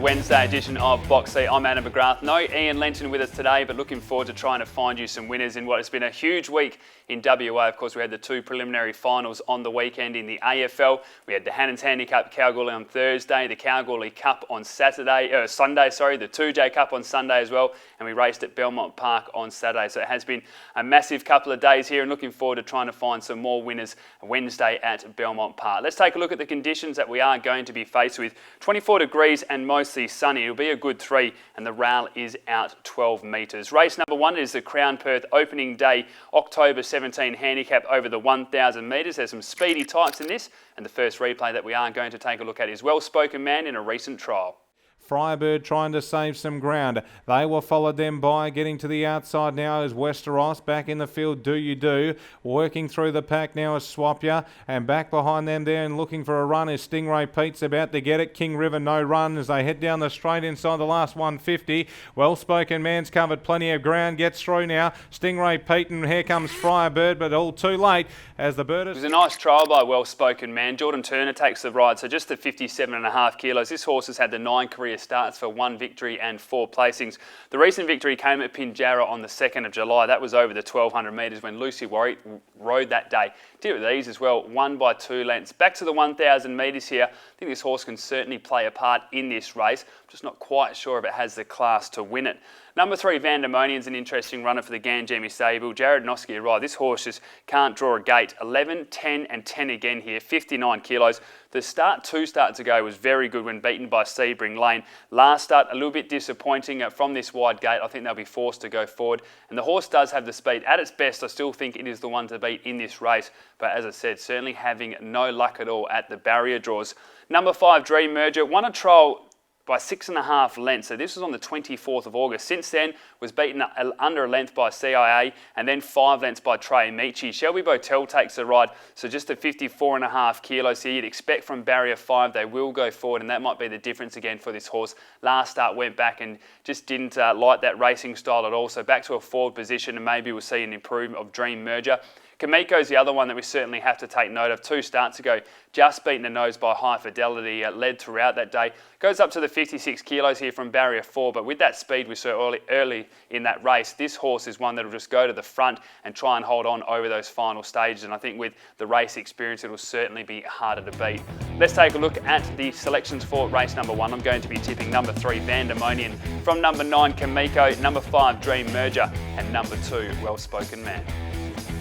Wednesday edition of Box Seat. I'm Adam McGrath. No Ian Lenton with us today, but looking forward to trying to find you some winners in what has been a huge week in WA. Of course, we had the two preliminary finals on the weekend in the AFL. We had the Hannans Handicap Kalgoorlie on Thursday, the Kalgoorlie Cup on Sunday, the 2J Cup on Sunday as well, and we raced at Belmont Park on Saturday. So it has been a massive couple of days here and looking forward to trying to find some more winners Wednesday at Belmont Park. Let's take a look at the conditions that we are going to be faced with. 24 degrees and mostly sunny. It'll be a good 3 and the rail is out 12 metres. Race number 1 is the Crown Perth opening day October 17 handicap over the 1,000 metres. There's some speedy types in this, and the first replay that we are going to take a look at is Well Spoken Man in a recent trial. Firebird trying to save some ground. They were followed them by getting to the outside now is Westeros. Back in the field, Do You Do. Working through the pack now is Swapya. And back behind them there and looking for a run is Stingray Pete's about to get it. King River no run as they head down the straight inside the last 150. Well Spoken Man's covered plenty of ground. Gets through now. Stingray Pete and here comes Firebird, but all too late as the bird is... It was a nice trial by Well Spoken Man. Jordan Turner takes the ride, so just the 57.5 kilos. This horse has had the 9 career starts for 1 victory and 4 placings. The recent victory came at Pinjarra on the 2nd of July. That was over the 1,200 metres when Lucy Warwick rode that day. Did it with ease as well, won by 2 lengths. Back to the 1,000 metres here. I think this horse can certainly play a part in this race. I'm just not quite sure if it has the class to win it. Number 3, Vandemonian's an interesting runner for the Ganjemi stable. Jared Noski arrived. This horse just can't draw a gate. 11, 10 and 10 again here, 59 kilos. The start 2 starts ago was very good when beaten by Sebring Lane. Last start, a little bit disappointing from this wide gate. I think they'll be forced to go forward. And the horse does have the speed. At its best, I still think it is the one to beat in this race. But as I said, certainly having no luck at all at the barrier draws. Number 5, Dream Merger, won a trial by 6.5 lengths. So this was on the 24th of August. Since then, was beaten under a length by CIA and then 5 lengths by Trey Amici. Shelby Botel takes the ride. So just the 54.5 kilos here. You'd expect from barrier 5 they will go forward, and that might be the difference again for this horse. Last start went back and just didn't like that racing style at all. So back to a forward position, and maybe we'll see an improvement of Dream Merger. Kamiko's the other one that we certainly have to take note of. 2 starts ago, just beaten the nose by High Fidelity, led throughout that day. Goes up to the 56 kilos here from barrier 4, but with that speed we saw early in that race, this horse is one that will just go to the front and try and hold on over those final stages. And I think with the race experience, it will certainly be harder to beat. Let's take a look at the selections for race number 1. I'm going to be tipping number 3, Vandemonian, from number 9, Kamiko, number 5, Dream Merger, and number 2, Well Spoken Man.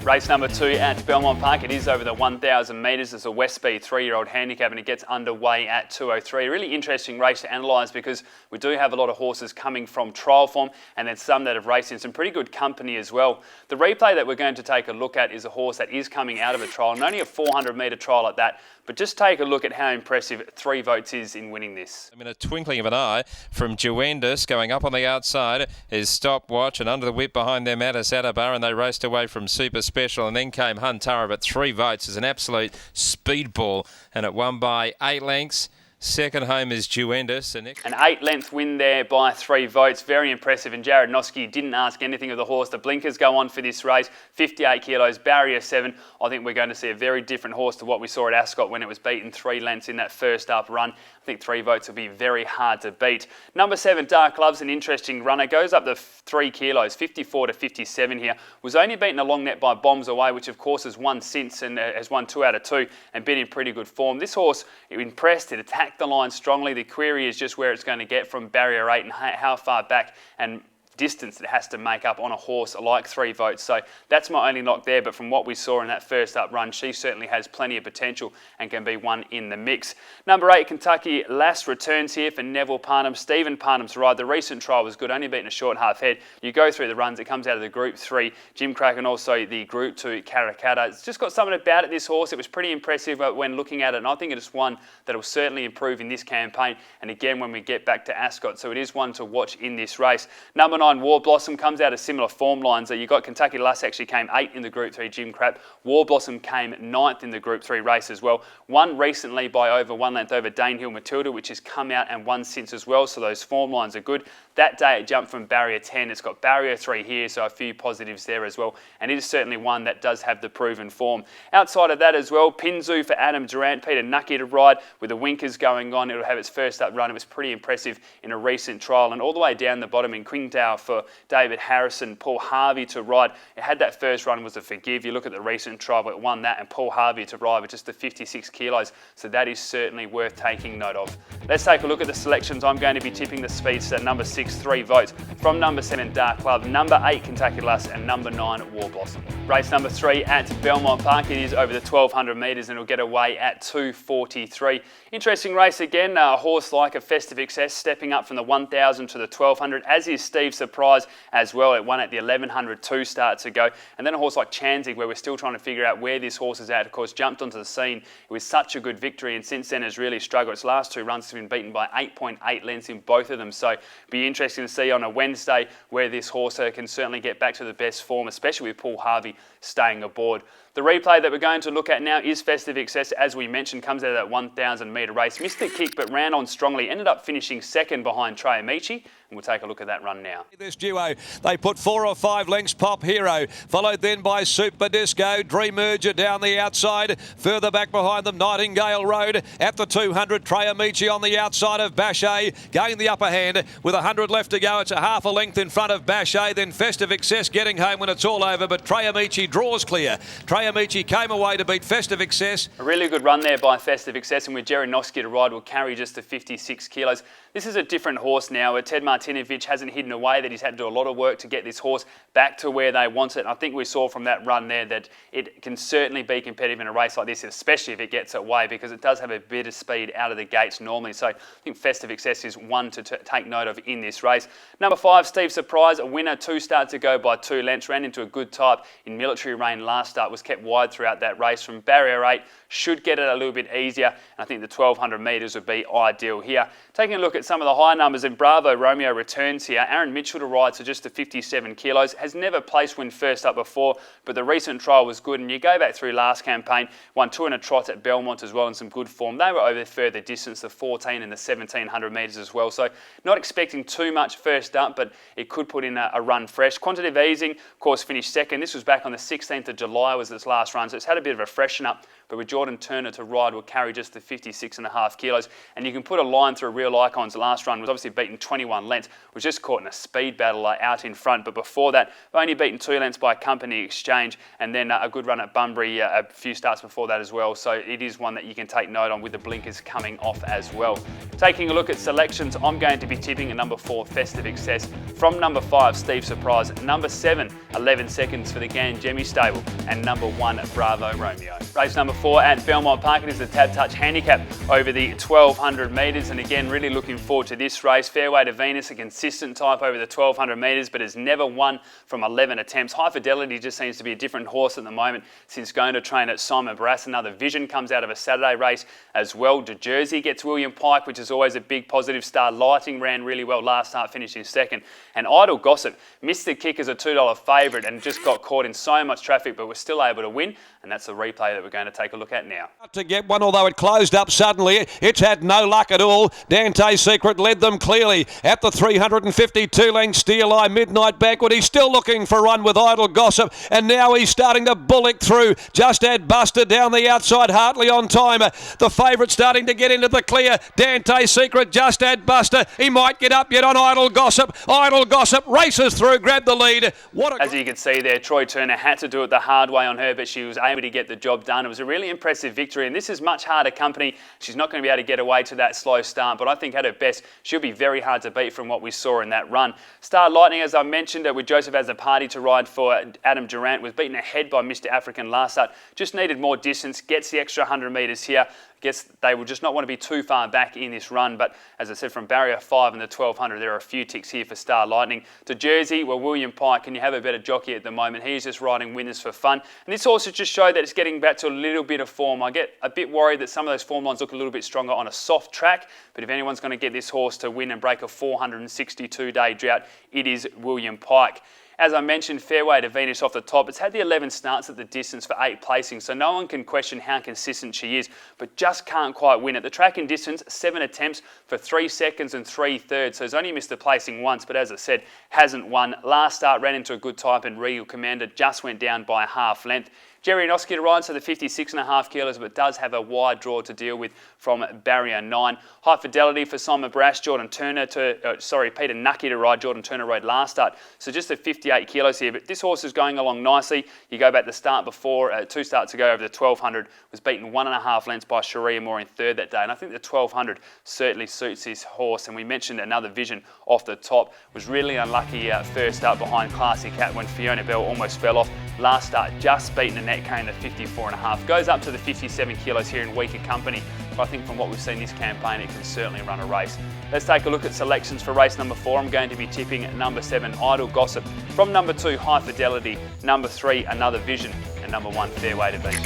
Race number 2 at Belmont Park. It is over the 1,000 metres. It's a Westby 3-year-old handicap and it gets underway at 2:03. A really interesting race to analyse because we do have a lot of horses coming from trial form and then some that have raced in some pretty good company as well. The replay that we're going to take a look at is a horse that is coming out of a trial and only a 400 metre trial at that. But just take a look at how impressive 3 votes is in winning this. In a twinkling of an eye from Juendis going up on the outside is Stopwatch, and under the whip behind them Addis Adabar, and they raced away from Super Special, and then came Huntara, but 3 votes is an absolute speedball, and it won by 8 lengths. Second home is Juendis. An 8-length win there by 3 votes. Very impressive. And Jared Noski didn't ask anything of the horse. The blinkers go on for this race. 58 kilos, barrier 7. I think we're going to see a very different horse to what we saw at Ascot when it was beaten 3 lengths in that first up run. I think 3 votes will be very hard to beat. Number 7, Dark Love's an interesting runner. Goes up to 3 kilos, 54 to 57 here. Was only beaten a long net by Bombs Away, which of course has won since and has won 2 out of 2 and been in pretty good form. This horse, it impressed. It attacked the line strongly. The query is just where it's going to get from barrier 8 and how far back and distance it has to make up on a horse like 3 votes. So that's my only knock there, but from what we saw in that first up run, she certainly has plenty of potential and can be one in the mix. Number 8, Kentucky Lass returns here for Neville Parnham. Stephen Parnham's ride. The recent trial was good, only beaten a short half head. You go through the runs, it comes out of the Group 3 Jim Crack and also the Group 2 Karakata. It's just got something about it, this horse. It was pretty impressive when looking at it, and I think it is one that will certainly improve in this campaign and again when we get back to Ascot. So it is one to watch in this race. Number 9, 9 War Blossom comes out of similar form lines. You got Kentucky Lass actually came 8 in the Group 3 Jim Crap. War Blossom came 9th in the Group 3 race as well. Won recently by over 1 length over Danehill Matilda, which has come out and won since as well, so those form lines are good. That day it jumped from barrier 10. It's got barrier 3 here, so a few positives there as well. And it is certainly one that does have the proven form. Outside of that as well, Pinzu for Adam Durant, Peter Nucky to ride with the winkers going on. It'll have its first up run. It was pretty impressive in a recent trial. And all the way down the bottom in Qingdao for David Harrison, Paul Harvey to ride. It had that first run was a Forgive. You look at the recent trial, it won that, and Paul Harvey to ride with just the 56 kilos. So that is certainly worth taking note of. Let's take a look at the selections. I'm going to be tipping the speedster number 6, 3 votes from number 7 Dark Love, number 8 Kentucky Lass, and number 9 War Blossom. Race number 3 at Belmont Park. It is over the 1200 metres and it'll get away at 2:43. Interesting race again. A horse like a Festive Excess stepping up from the 1000 to the 1200, as is Steve Surprise as well. It won at the 1100 2 starts ago. And then a horse like Chanzig, where we're still trying to figure out where this horse is at. Of course, jumped onto the scene. It was such a good victory and since then has really struggled. Its last 2 runs have been beaten by 8.8 lengths in both of them. So it'll be interesting to see on a Wednesday where this horse can certainly get back to the best form, especially with Paul Harvey staying aboard. The replay that we're going to look at now is Festive Excess. As we mentioned, comes out of that 1,000 metre race. Missed the kick, but ran on strongly. Ended up finishing second behind Trey Amici. And we'll take a look at that run now. This duo, they put 4 or 5 lengths. Pop Hero, followed then by Super Disco. Dream Merger down the outside. Further back behind them, Nightingale Road. At the 200, Trey Amici on the outside of Bachet. Gained the upper hand with 100 left to go. It's a half a length in front of Bachet. Then Festive Excess getting home when it's all over. But Trey Amici draws clear. Trey Amici came away to beat Festive Excess. A really good run there by Festive Excess, and with Jerry Noski to ride will carry just the 56 kilos. This is a different horse now. Ted Martinovich hasn't hidden away that he's had to do a lot of work to get this horse back to where they want it. And I think we saw from that run there that it can certainly be competitive in a race like this, especially if it gets away, because it does have a bit of speed out of the gates normally. So I think Festive Excess is one to take note of in this race. Number 5, Steve Surprise, a winner 2 starts ago by 2 lengths. Ran into a good type in Military Rain last start, was kept wide throughout that race from barrier 8. Should get it a little bit easier. And I think the 1200 metres would be ideal here. Taking a look at some of the high numbers, and Bravo Romeo returns here. Aaron Mitchell to ride, so just the 57 kilos. Has never placed when first up before, but the recent trial was good. And you go back through last campaign, won 2 in a trot at Belmont as well in some good form. They were over further distance, the 14 and the 1700 metres as well. So not expecting too much first up, but it could put in a run fresh. Quantitative Easing, of course, finished second. This was back on the 16th of July was its last run, so it's had a bit of a freshen up. But with Jordan Turner to ride will carry just the 56.5 kilos. And you can put a line through Real Icon's last run, was obviously beaten 21 lengths, was just caught in a speed battle out in front. But before that, only beaten 2 lengths by Company Exchange, and then a good run at Bunbury a few starts before that as well. So it is one that you can take note on with the blinkers coming off as well. Taking a look at selections, I'm going to be tipping a number 4, Festive Excess. From number 5, Steve Surprise. Number 7, 11 seconds for the Gangemi stable. And number 1, Bravo Romeo. Race number 4 at Belmont Park. It is the Tab Touch Handicap over the 1200 metres, and again really looking forward to this race. Fairway to Venus, a consistent type over the 1200 metres, but has never won from 11 attempts. High Fidelity just seems to be a different horse at the moment since going to train at Simon Barras. Another Vision comes out of a Saturday race as well. De Jersey gets William Pike, which is always a big positive. Star Lighting ran really well last start, finishing second. And Idle Gossip missed the kick as a $2 favourite and just got caught in so much traffic, but was still able to win. And that's the replay that we're going to take a look at now. To get one, although it closed up suddenly. It's had no luck at all. Dante Secret led them clearly at the 352 length. Steel Eye Midnight backward. He's still looking for run with Idle Gossip, and now he's starting to bullock through. Just had Buster down the outside, Hartley on time. The favourite starting to get into the clear. Dante Secret just had Buster. He might get up yet on Idle Gossip. Idle Gossip races through, grabbed the lead. As you can see there, Troy Turner had to do it the hard way on her, but she was able to get the job done. It was a really impressive victory, and this is much harder company. She's not going to be able to get away to that slow start, but I think at her best, she'll be very hard to beat from what we saw in that run. Star Lightning, as I mentioned, with Joseph as a party to ride for Adam Durant, was beaten ahead by Mr. African last start. Just needed more distance, gets the extra 100 metres here. guess they will just not want to be too far back in this run. But as I said, from barrier 5 and the 1200, there are a few ticks here for Star Lightning. To Jersey, well, William Pike, can you have a better jockey at the moment? He's just riding winners for fun. And this horse has just showed that it's getting back to a little bit of form. I get a bit worried that some of those form lines look a little bit stronger on a soft track. But if anyone's going to get this horse to win and break a 462-day drought, it is William Pike. As I mentioned, Fairway to Venus off the top. It's had the 11 starts at the distance for 8 placings, so no one can question how consistent she is, but just can't quite win at the track and distance. 7 attempts for 3 seconds and 3/3, so has only missed a placing once, but as I said, hasn't won. Last start ran into a good type and Regal Commander just went down by a half length. Jerry Noski to ride, so the 56.5 kilos, but does have a wide draw to deal with from barrier 9. High Fidelity for Simon Brash, Jordan Turner Peter Nucky to ride. Jordan Turner rode last start, so just the 58 kilos here. But this horse is going along nicely. You go back to the start before, 2 starts ago over the 1200, was beaten 1.5 lengths by Sharia Moore in third that day. And I think the 1200 certainly suits this horse. And we mentioned Another Vision off the top. Was really unlucky first start behind Classy Cat when Fiona Bell almost fell off. Last start just beaten Annette Kane, the 54.5. Goes up to the 57 kilos here in weaker company. But I think from what we've seen this campaign, it can certainly run a race. Let's take a look at selections for race number 4. I'm going to be tipping number 7, Idle Gossip. From number 2, High Fidelity. Number 3, Another Vision. And number 1, Fairway to Venus.